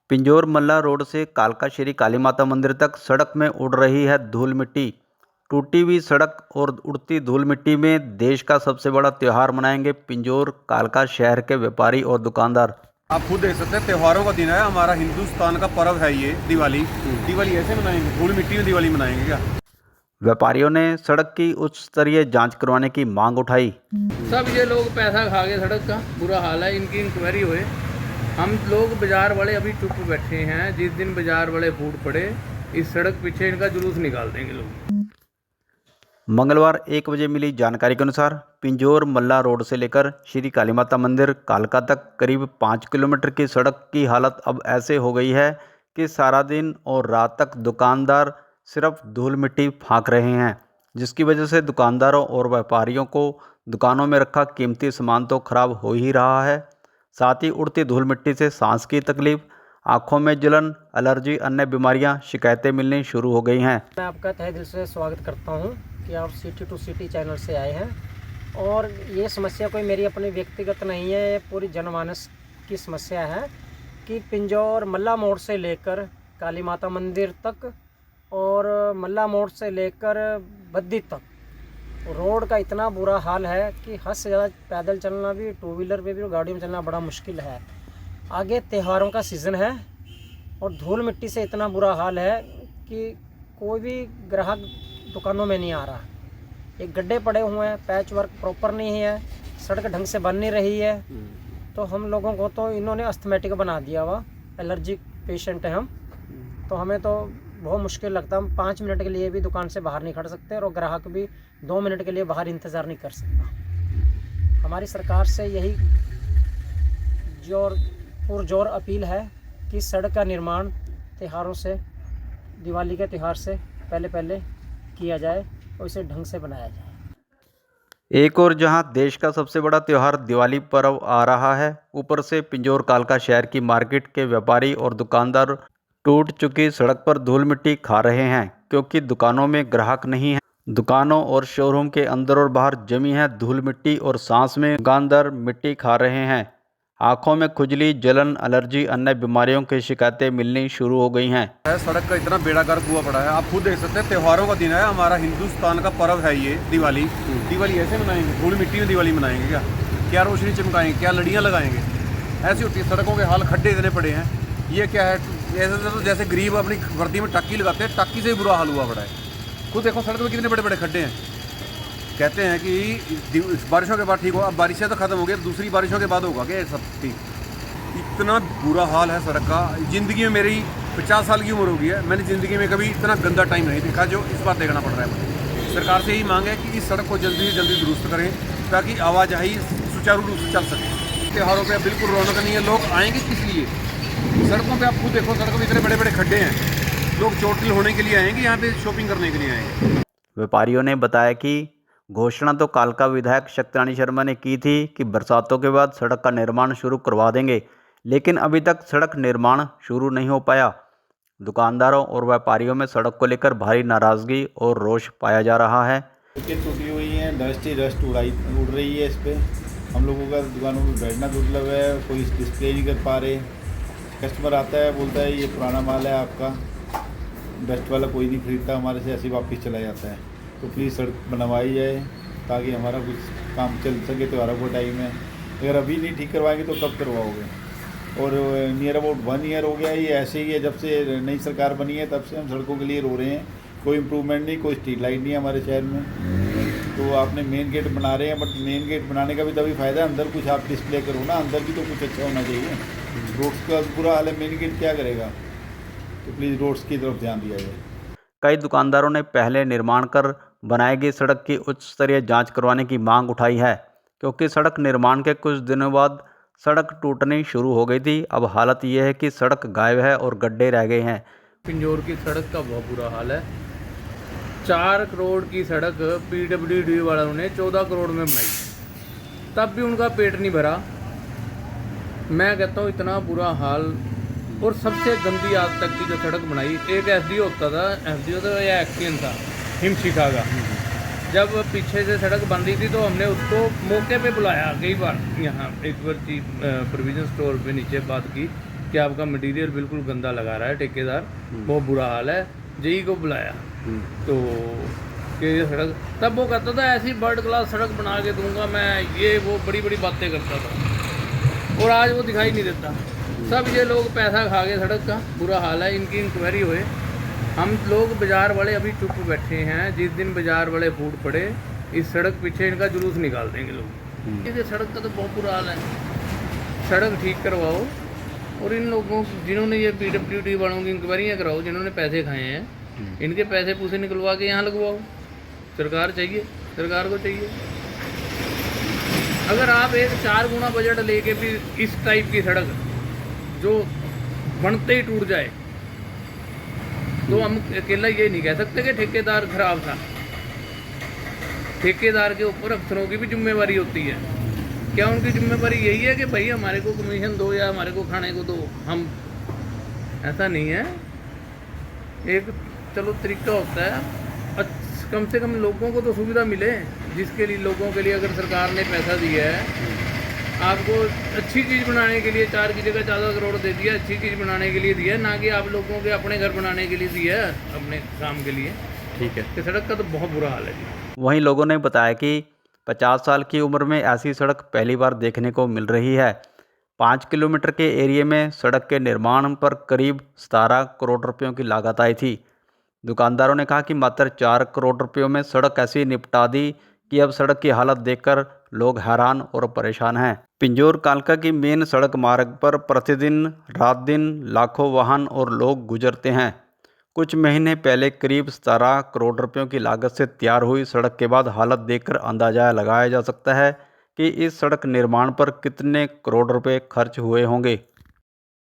पिंजौर मल्ला road से कालका श्री काली माता मंदिर तक सड़क में उड़ रही है धूल मिट्टी। टूटी हुई सड़क और उड़ती धूल मिट्टी में देश का सबसे बड़ा त्यौहार मनाएंगे पिंजौर कालका शहर के व्यापारी और दुकानदार। आप खुद देख सकते हैं, त्योहारों का दिन है। हमारा हिंदुस्तान का पर्व है ये दिवाली। दिवाली ऐसे मनाएंगे? धूल मिट्टी में दिवाली मनाएंगे क्या? व्यापारियों ने सड़क की उच्च स्तरीय जांच करवाने की मांग उठाई। सब ये लोग पैसा खा गए, सड़क का बुरा हाल है, इनकी इंक्वायरी हुए। हम लोग बाजार वाले अभी चुप बैठे हैं। जिस दिन बाजार वाले फूट पड़े, इस सड़क पीछे इनका जुलूस निकाल देंगे लोग। मंगलवार 1 बजे मिली जानकारी के अनुसार पिंजौर मल्ला रोड से लेकर श्री काली माता मंदिर कालका तक करीब 5 किलोमीटर की सड़क की हालत अब ऐसे हो गई है कि सारा दिन और रात तक दुकानदार सिर्फ धूल मिट्टी फाँक रहे हैं, जिसकी वजह से दुकानदारों और व्यापारियों को दुकानों में रखा कीमती सामान तो खराब हो ही रहा है, साथ ही उड़ती धूल मिट्टी से सांस की तकलीफ, आँखों में जलन, एलर्जी, अन्य बीमारियां शिकायतें मिलनी शुरू हो गई हैं। मैं आपका तहे दिल से स्वागत करता हूं कि आप सिटी टू सिटी चैनल से आए हैं। और ये समस्या कोई मेरी अपनी व्यक्तिगत नहीं है, ये पूरी जनमानस की समस्या है कि पिंजौर मल्ला मोड़ से लेकर काली माता मंदिर तक और मल्ला मोड़ से लेकर बद्दी तक रोड का इतना बुरा हाल है कि हद से ज़्यादा पैदल चलना भी, टू व्हीलर पे भी और गाड़ियों में चलना बड़ा मुश्किल है। आगे त्योहारों का सीज़न है और धूल मिट्टी से इतना बुरा हाल है कि कोई भी ग्राहक दुकानों में नहीं आ रहा। एक गड्ढे पड़े हुए हैं, पैच वर्क प्रॉपर नहीं है, सड़क ढंग से बन नहीं रही है। तो हम लोगों को तो इन्होंने अस्थमेटिक बना दिया हुआ, एलर्जिक पेशेंट है हम। तो हमें तो बहुत मुश्किल लगता है। हम 5 मिनट के लिए भी दुकान से बाहर नहीं खड़ सकते और ग्राहक भी 2 मिनट के लिए बाहर इंतज़ार नहीं कर सकता। हमारी सरकार से यही पुरजोर अपील है कि सड़क का निर्माण त्योहारों से, दिवाली के त्यौहार से पहले किया जाए और इसे ढंग से बनाया जाए। एक और जहां देश का सबसे बड़ा त्यौहार दिवाली पर्व आ रहा है, ऊपर से पिंजौर कालका शहर की मार्केट के व्यापारी और दुकानदार टूट चुकी सड़क पर धूल मिट्टी खा रहे हैं क्योंकि दुकानों में ग्राहक नहीं है। दुकानों और शोरूम के अंदर और बाहर जमी है धूल मिट्टी और सांस में दुकानदार मिट्टी खा रहे हैं। आंखों में खुजली, जलन, एलर्जी, अन्य बीमारियों की शिकायतें मिलनी शुरू हो गई हैं। सड़क का इतना बेड़ा गर्क हुआ पड़ा है। आप खुद देख सकते हैं, त्योहारों का दिन है। हमारा हिंदुस्तान का पर्व है ये दिवाली। दिवाली ऐसे मनाएंगे? धूल मिट्टी में दिवाली मनाएंगे क्या? क्या रोशनी चमकाएंगे? क्या लड़ियाँ लगाएंगे? ऐसी होती है सड़कों के हाल। खड्डे इतने पड़े हैं। ये क्या है? ऐसे तो जैसे गरीब अपनी वर्दी में टाकी लगाते हैं, टाकी से ही बुरा हाल हुआ पड़ा है। खुद देखो सड़क में कितने बड़े बड़े खड्डे हैं। कहते हैं कि बारिशों के बाद ठीक हो। अब बारिशें तो ख़त्म हो गई, दूसरी बारिशों के बाद होगा क्या सब ठीक? इतना बुरा हाल है सड़क का। ज़िंदगी में मेरी 50 साल की उम्र हो गई है, मैंने ज़िंदगी में कभी इतना गंदा टाइम नहीं देखा जो इस बार देखना पड़ रहा है मुझे। सरकार से यही मांग है कि इस सड़क को जल्दी से जल्दी दुरुस्त करें ताकि आवाजाही सुचारू रूप से चल सके। त्योहारों पर बिल्कुल रौनक नहीं है। लोग आएंगे किस लिए? सड़कों पे आप खुद देखो, सड़कों में इतने बड़े बड़े खड्डे हैं। लोग चोटिल होने के लिए आएंगे, यहाँ पे शॉपिंग करने के लिए आएंगे। व्यापारियों ने बताया कि घोषणा तो कालका विधायक शक्तिरानी शर्मा ने की थी कि बरसातों के बाद सड़क का निर्माण शुरू करवा देंगे, लेकिन अभी तक सड़क निर्माण शुरू नहीं हो पाया। दुकानदारों और व्यापारियों में सड़क को लेकर भारी नाराजगी और रोष पाया जा रहा है। टूटी हुई है, डस्ट ही डस्ट उड़ रही है। इस पर हम लोगों का दुकानों में बैठना दुर्लभ है, कोई डिस्प्ले नहीं कर पा रहे। कस्टमर आता है, बोलता है ये पुराना माल है आपका, डस्ट वाला कोई नहीं खरीदता हमारे से, ऐसे वापस चला जाता है। तो प्लीज़ सड़क बनवाई जाए ताकि हमारा कुछ काम चल सके। त्योहारों का टाइम है, अगर अभी नहीं ठीक करवाएंगे तो कब करवाओगे? और नियर अबाउट 1 ईयर हो गया ये ऐसे ही है। जब से नई सरकार बनी है तब से हम सड़कों के लिए रो रहे हैं। कोई इम्प्रूवमेंट नहीं, कोई स्ट्रीट लाइट नहीं है हमारे शहर में। तो आपने मेन गेट बना रहे हैं, बट मेन गेट बनाने का भी तभी फ़ायदा है, अंदर कुछ आप डिस्प्ले करो ना, अंदर भी तो कुछ अच्छा होना चाहिए। रोड्स का बुरा हाल है, मेन गेट क्या करेगा? तो प्लीज़ रोड्स की तरफ ध्यान दिया जाए। कई दुकानदारों ने पहले निर्माण कर बनाई गई सड़क की उच्च स्तरीय जांच करवाने की मांग उठाई है क्योंकि सड़क निर्माण के कुछ दिनों बाद सड़क टूटनी शुरू हो गई थी। अब हालत यह है कि सड़क गायब है और गड्ढे रह गए हैं। पिंजौर की सड़क का बहुत बुरा हाल है। 4 करोड़ की सड़क PWD वालों ने 14 करोड़ में बनाई, तब भी उनका पेट नहीं भरा। मैं कहता हूँ इतना बुरा हाल। और सबसे गंदी आज तक की जो सड़क बनाई, एक SDO होता था, SDO तो या एक्शन था हिमशिखा का। जब पीछे से सड़क बन रही थी तो हमने उसको मौके पे बुलाया कई बार। यहाँ एक बार चीफ प्रोविजन स्टोर पे नीचे बात की कि आपका मटेरियल बिल्कुल गंदा लगा रहा है ठेकेदार, बहुत बुरा हाल है। जेई को बुलाया तो कि ये सड़क, तब वो कहता था ऐसी वर्ल्ड क्लास सड़क बना के दूंगा मैं, ये वो बड़ी बड़ी बातें करता था, और आज वो दिखाई नहीं देता। सब ये लोग पैसा खा गए, सड़क का बुरा हाल है। इनकी इंक्वायरी होए। हम लोग बाज़ार वाले अभी चुप बैठे हैं, जिस दिन बाज़ार वाले फूट पड़े इस सड़क पीछे इनका जुलूस निकाल देंगे लोग। क्योंकि सड़क का तो बहुत बुरा हाल है। सड़क ठीक करवाओ, और इन लोगों जिन्होंने ये PWD वालों की इंक्वायरियाँ कराओ, जिन्होंने पैसे खाए हैं, इनके पैसे पूसे निकलवा के यहाँ लगवाओ। सरकार चाहिए, सरकार को चाहिए। अगर आप एक 4 गुना बजट लेके भी इस टाइप की सड़क जो बनते ही टूट जाए, तो हम अकेला ये नहीं कह सकते कि ठेकेदार खराब था। ठेकेदार के ऊपर अफसरों की भी जिम्मेवारी होती है। क्या उनकी जिम्मेवारी यही है कि भाई हमारे को कमीशन दो या हमारे को खाने को दो? हम, ऐसा नहीं है। एक चलो तरीका होता है, कम से कम लोगों को तो सुविधा मिले, जिसके लिए लोगों के लिए अगर सरकार ने पैसा दिया है आपको अच्छी चीज़ बनाने के लिए, 4 की जगह 14 करोड़ दे दिया, अच्छी चीज़ बनाने के लिए दिया, ना कि आप लोगों के अपने घर बनाने के लिए दिया है, अपने काम के लिए। ठीक है। कि सड़क का तो बहुत बुरा हाल है जी। वहीं लोगों ने बताया कि 50 साल की उम्र में ऐसी सड़क पहली बार देखने को मिल रही है। 5 किलोमीटर के एरिया में सड़क के निर्माण पर करीब 17 करोड़ रुपयों की लागत आई थी। दुकानदारों ने कहा कि मात्र 4 करोड़ रुपयों में सड़क ऐसी निपटा दी कि अब सड़क की हालत देखकर लोग हैरान और परेशान हैं। पिंजौर कालका की मेन सड़क मार्ग पर प्रतिदिन रात दिन लाखों वाहन और लोग गुजरते हैं। कुछ महीने पहले करीब 17 करोड़ रुपयों की लागत से तैयार हुई सड़क के बाद हालत देखकर अंदाजा लगाया जा सकता है कि इस सड़क निर्माण पर कितने करोड़ रुपए खर्च हुए होंगे।